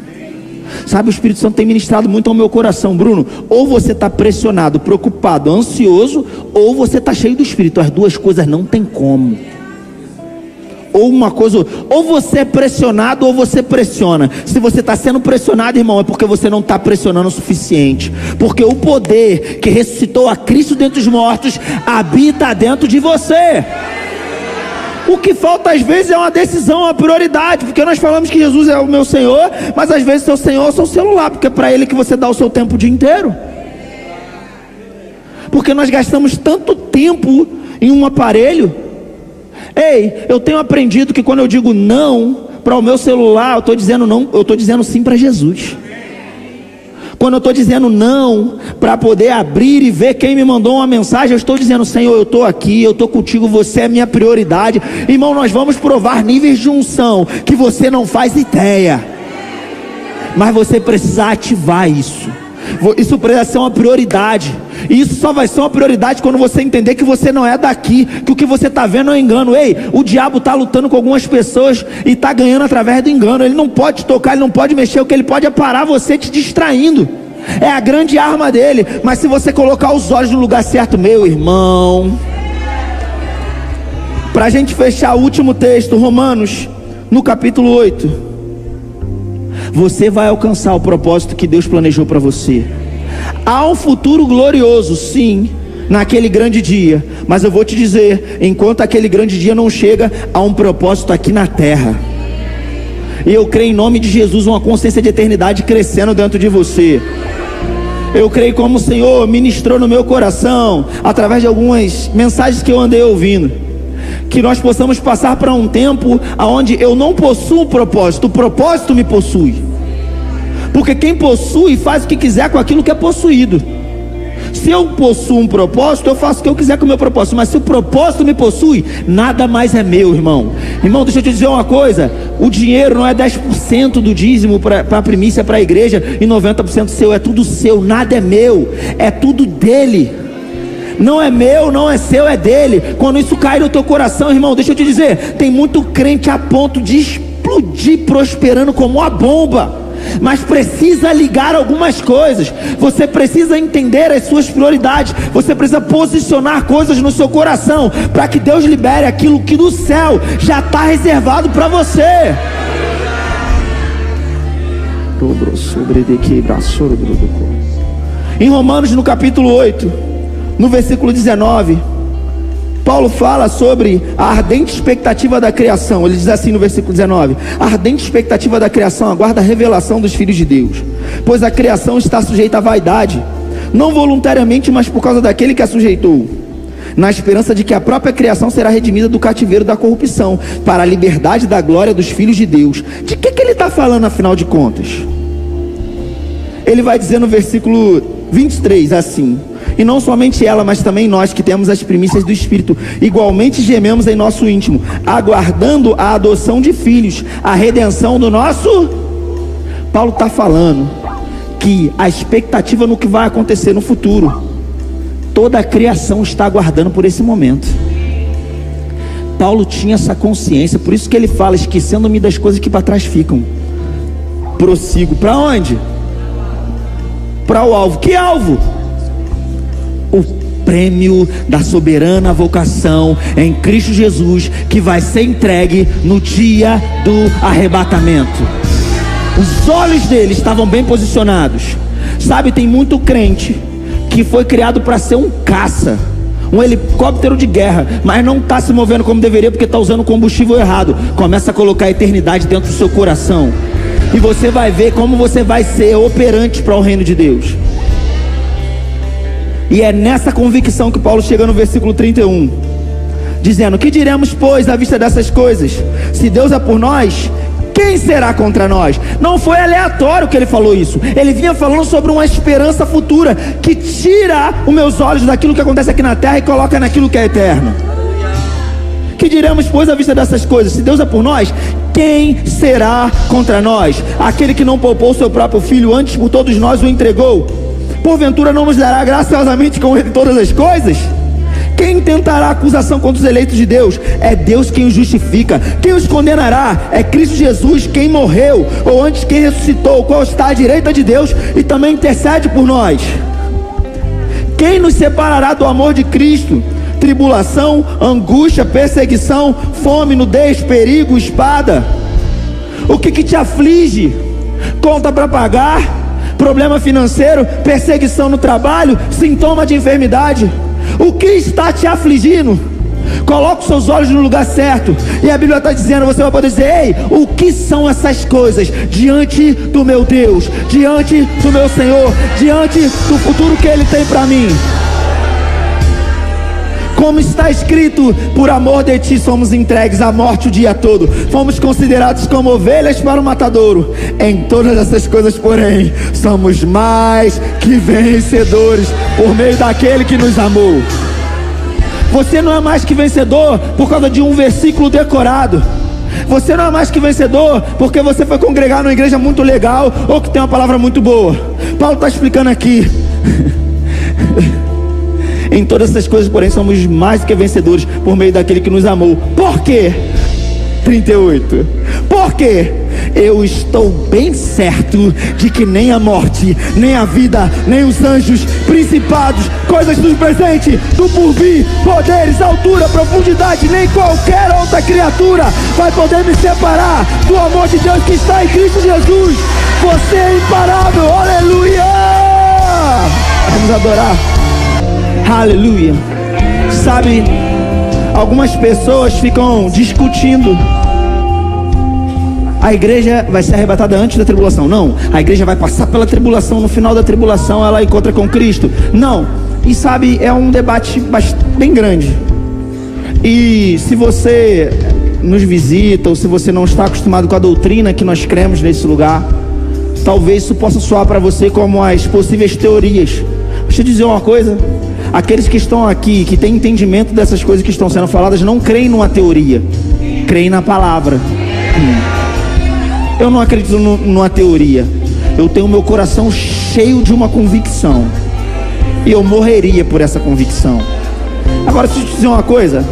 Sabe, o Espírito Santo tem ministrado muito ao meu coração, Bruno. Ou você está pressionado, preocupado, ansioso, ou você está cheio do Espírito. As duas coisas não tem como. Ou uma coisa, ou você é pressionado ou você pressiona. Se você está sendo pressionado, irmão, é porque você não está pressionando o suficiente. Porque o poder que ressuscitou a Cristo dentre os mortos habita dentro de você. O que falta às vezes é uma decisão, uma prioridade. Porque nós falamos que Jesus é o meu Senhor, mas às vezes seu Senhor é o seu celular, porque é para Ele que você dá o seu tempo o dia inteiro. Porque nós gastamos tanto tempo em um aparelho. Ei, eu tenho aprendido que quando eu digo não para o meu celular, eu estou dizendo não, eu estou dizendo sim para Jesus. Quando eu estou dizendo não para poder abrir e ver quem me mandou uma mensagem, eu estou dizendo: Senhor, eu estou aqui, eu estou contigo, você é minha prioridade. Irmão, nós vamos provar níveis de unção que você não faz ideia, mas você precisa ativar isso. Isso precisa ser uma prioridade. E isso só vai ser uma prioridade quando você entender que você não é daqui, que o que você está vendo é um engano. Ei, o diabo está lutando com algumas pessoas e está ganhando através do engano. Ele não pode te tocar, ele não pode mexer. O que ele pode é parar você te distraindo. É a grande arma dele. Mas se você colocar os olhos no lugar certo, meu irmão, para a gente fechar o último texto, Romanos, no capítulo 8, você vai alcançar o propósito que Deus planejou para você. Há um futuro glorioso, sim, naquele grande dia. Mas eu vou te dizer, enquanto aquele grande dia não chega, há um propósito aqui na terra. E eu creio em nome de Jesus uma consciência de eternidade crescendo dentro de você. Eu creio como o Senhor ministrou no meu coração, através de algumas mensagens que eu andei ouvindo, que nós possamos passar para um tempo onde eu não possuo um propósito, o propósito me possui. Porque quem possui faz o que quiser com aquilo que é possuído. Se eu possuo um propósito, eu faço o que eu quiser com o meu propósito. Mas se o propósito me possui, nada mais é meu, irmão. Irmão, deixa eu te dizer uma coisa. O dinheiro não é 10% do dízimo para a primícia, para a igreja, e 90% seu. É tudo seu, nada é meu. É tudo dele. Não é meu, não é seu, é dele. Quando isso cai no teu coração, irmão, deixa eu te dizer, tem muito crente a ponto de explodir prosperando como uma bomba. Mas precisa ligar algumas coisas. Você precisa entender as suas prioridades. Você precisa posicionar coisas no seu coração, para que Deus libere aquilo que do céu já está reservado para você. Em Romanos, no capítulo 8, no versículo 19, Paulo fala sobre a ardente expectativa da criação. Ele diz assim no versículo 19: a ardente expectativa da criação aguarda a revelação dos filhos de Deus, pois a criação está sujeita à vaidade, não voluntariamente, mas por causa daquele que a sujeitou, na esperança de que a própria criação será redimida do cativeiro da corrupção, para a liberdade da glória dos filhos de Deus. De que ele está falando, afinal de contas? Ele vai dizer no versículo 23 assim: e não somente ela, mas também nós, que temos as primícias do Espírito, igualmente gememos em nosso íntimo, aguardando a adoção de filhos, a redenção do nosso... Paulo está falando que a expectativa no que vai acontecer no futuro, toda a criação está aguardando por esse momento. Paulo tinha essa consciência, por isso que ele fala: esquecendo-me das coisas que para trás ficam, prossigo. Para onde? Para o alvo. Que alvo? O prêmio da soberana vocação em Cristo Jesus, que vai ser entregue no dia do arrebatamento. Os olhos dele estavam bem posicionados. Sabe, tem muito crente que foi criado para ser um caça, um helicóptero de guerra, mas não está se movendo como deveria, porque está usando combustível errado. Começa a colocar a eternidade dentro do seu coração, e você vai ver como você vai ser operante para o reino de Deus. E é nessa convicção que Paulo chega no versículo 31, dizendo: que diremos, pois, à vista dessas coisas? Se Deus é por nós, quem será contra nós? Não foi aleatório que ele falou isso. Ele vinha falando sobre uma esperança futura, que tira os meus olhos daquilo que acontece aqui na terra e coloca naquilo que é eterno. Que diremos, pois, à vista dessas coisas? Se Deus é por nós, quem será contra nós? Aquele que não poupou seu próprio filho, antes por todos nós o entregou, porventura não nos dará graciosamente com ele todas as coisas? Quem tentará acusação contra os eleitos de Deus? É Deus quem os justifica. Quem os condenará? É Cristo Jesus, quem morreu, ou antes quem ressuscitou, o qual está à direita de Deus e também intercede por nós. Quem nos separará do amor de Cristo? Tribulação, angústia, perseguição, fome, nudez, perigo, espada. O que te aflige? Conta para pagar? Problema financeiro, perseguição no trabalho, sintoma de enfermidade. O que está te afligindo? Coloque os seus olhos no lugar certo, e a Bíblia está dizendo, você vai poder dizer: ei, o que são essas coisas diante do meu Deus, diante do meu Senhor, diante do futuro que Ele tem para mim? Como está escrito: por amor de ti somos entregues à morte o dia todo, fomos considerados como ovelhas para o matadouro. Em todas essas coisas, porém, somos mais que vencedores por meio daquele que nos amou. Você não é mais que vencedor por causa de um versículo decorado. Você não é mais que vencedor porque você foi congregar numa igreja muito legal, ou que tem uma palavra muito boa. Paulo está explicando aqui. Em todas essas coisas, porém, somos mais que vencedores por meio daquele que nos amou. Por quê? 38. Por quê? Eu estou bem certo de que nem a morte, nem a vida, nem os anjos, principados, coisas do presente, do porvir, poderes, altura, profundidade, nem qualquer outra criatura vai poder me separar do amor de Deus que está em Cristo Jesus. Você é imparável, aleluia! Vamos adorar. Aleluia. Sabe, algumas pessoas ficam discutindo: a igreja vai ser arrebatada antes da tribulação. Não, a igreja vai passar pela tribulação, no final da tribulação ela encontra com Cristo. Não. E sabe, é um debate bem grande. E se você nos visita, ou se você não está acostumado com a doutrina que nós cremos nesse lugar, Talvez isso possa soar para você como as possíveis teorias. Deixa eu dizer uma coisa: aqueles que estão aqui, que têm entendimento dessas coisas que estão sendo faladas, não creem numa teoria, creem na palavra. Eu não acredito numa teoria. Eu tenho meu coração cheio de uma convicção, e eu morreria por essa convicção. Agora, deixa eu te dizer uma coisa: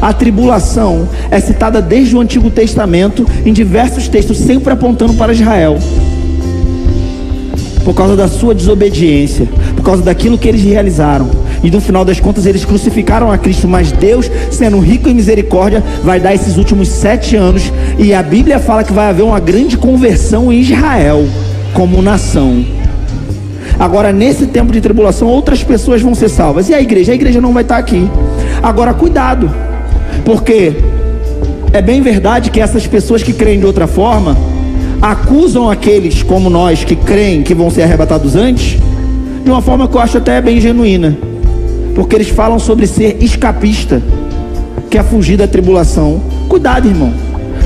a tribulação é citada desde o Antigo Testamento em diversos textos, sempre apontando para Israel, por causa da sua desobediência, por causa daquilo que eles realizaram. E no final das contas eles crucificaram a Cristo. Mas Deus, sendo rico em misericórdia, vai dar esses últimos 7 anos, e a Bíblia fala que vai haver uma grande conversão em Israel como nação. Agora, nesse tempo de tribulação, outras pessoas vão ser salvas. E a igreja? A igreja não vai estar aqui. Agora, cuidado, porque é bem verdade que essas pessoas que creem de outra forma acusam aqueles como nós que creem que vão ser arrebatados antes, de uma forma que eu acho até bem genuína, porque eles falam sobre ser escapista, que é fugir da tribulação. Cuidado, irmão.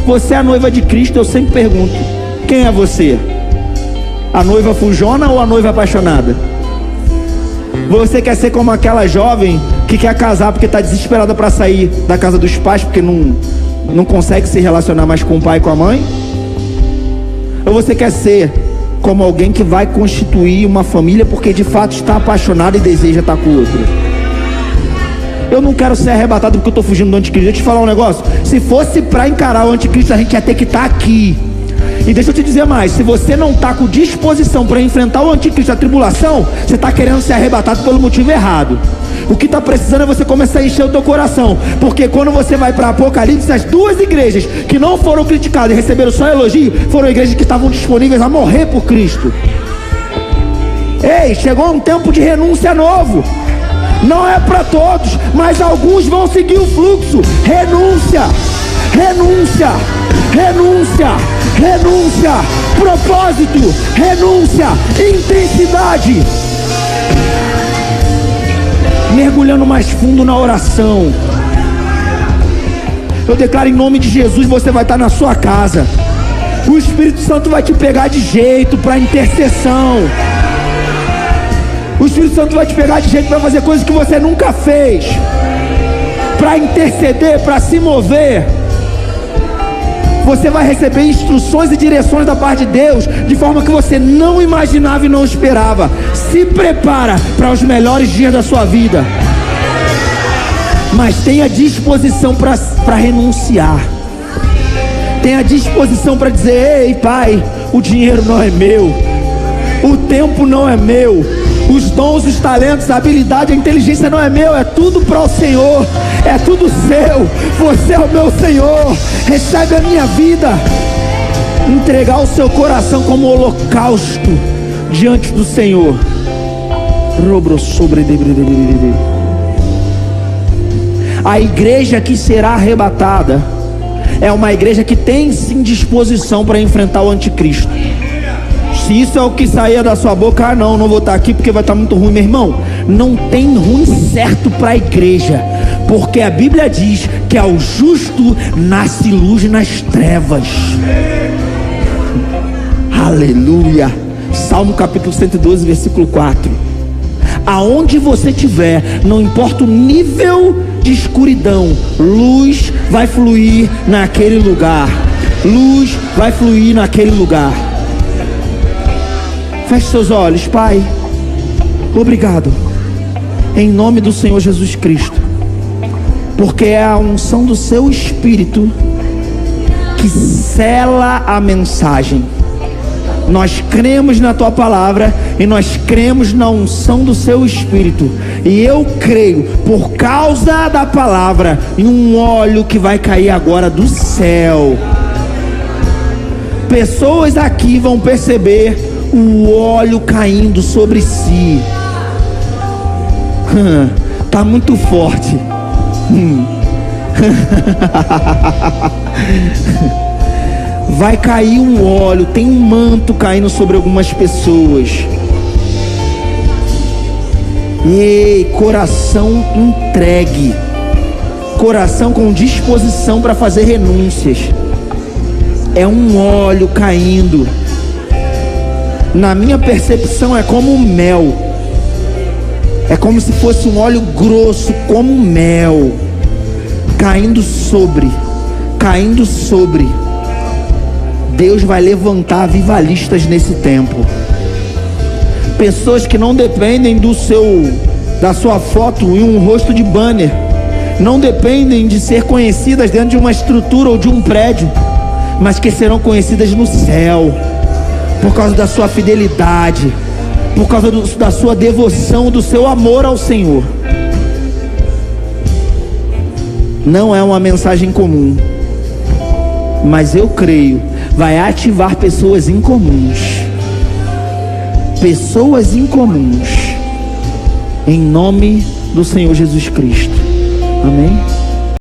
Você é a noiva de Cristo. Eu sempre pergunto: quem é você? A noiva fujona ou a noiva apaixonada? Você quer ser como aquela jovem que quer casar porque está desesperada para sair da casa dos pais, porque não consegue se relacionar mais com o pai e com a mãe? Ou você quer ser como alguém que vai constituir uma família porque de fato está apaixonado e deseja estar com o outro? Eu não quero ser arrebatado porque eu estou fugindo do anticristo. Deixa eu te falar um negócio: se fosse para encarar o anticristo, a gente ia ter que estar aqui. E deixa eu te dizer mais: se você não está com disposição para enfrentar o anticristo, a tribulação, você está querendo ser arrebatado pelo motivo errado. O que está precisando é você começar a encher o teu coração, porque quando você vai para Apocalipse, as 2 igrejas que não foram criticadas e receberam só elogio, foram igrejas que estavam disponíveis a morrer por Cristo. Ei, chegou um tempo de renúncia novo. Não é para todos, mas alguns vão seguir o fluxo. Renúncia, renúncia, renúncia, renúncia, propósito, renúncia, intensidade. Mergulhando mais fundo na oração. Eu declaro em nome de Jesus: você vai estar na sua casa, o Espírito Santo vai te pegar de jeito para intercessão. O Espírito Santo vai te pegar de jeito para fazer coisas que você nunca fez, para interceder, para se mover. Você vai receber instruções e direções da parte de Deus de forma que você não imaginava e não esperava. Se prepara para os melhores dias da sua vida, mas tenha disposição para renunciar. Tenha disposição para dizer: ei, Pai, o dinheiro não é meu, o tempo não é meu, os dons, os talentos, a habilidade, a inteligência não é meu, é tudo para o Senhor, é tudo seu. Você é o meu Senhor, recebe a minha vida. Entregar o seu coração como holocausto diante do Senhor. A igreja que será arrebatada é uma igreja que tem sim disposição para enfrentar o anticristo. Se isso é o que saía da sua boca: ah, não vou estar aqui porque vai estar muito ruim. Meu irmão, não tem ruim certo para a igreja, porque a Bíblia diz que ao justo nasce luz nas trevas. Aleluia. Salmo capítulo 112, versículo 4. Aonde você estiver, não importa o nível de escuridão, luz vai fluir naquele lugar. Luz vai fluir naquele lugar. Feche seus olhos. Pai, obrigado em nome do Senhor Jesus Cristo, porque é a unção do seu Espírito que sela a mensagem. Nós cremos na tua palavra e nós cremos na unção do seu Espírito, e eu creio, por causa da palavra, em um óleo que vai cair agora do céu. Pessoas aqui vão perceber o óleo caindo sobre si. Tá muito forte. Vai cair um óleo, tem um manto caindo sobre algumas pessoas. Ei, coração entregue, coração com disposição para fazer renúncias. É um óleo caindo. Na minha percepção é como mel. É como se fosse um óleo grosso, como mel, caindo sobre. Deus vai levantar avivalistas nesse tempo. Pessoas que não dependem da sua foto em um rosto de banner, não dependem de ser conhecidas dentro de uma estrutura ou de um prédio, mas que serão conhecidas no céu, por causa da sua fidelidade, por causa da sua devoção, do seu amor ao Senhor. Não é uma mensagem comum, mas eu creio, vai ativar pessoas incomuns. Pessoas incomuns, em nome do Senhor Jesus Cristo. Amém?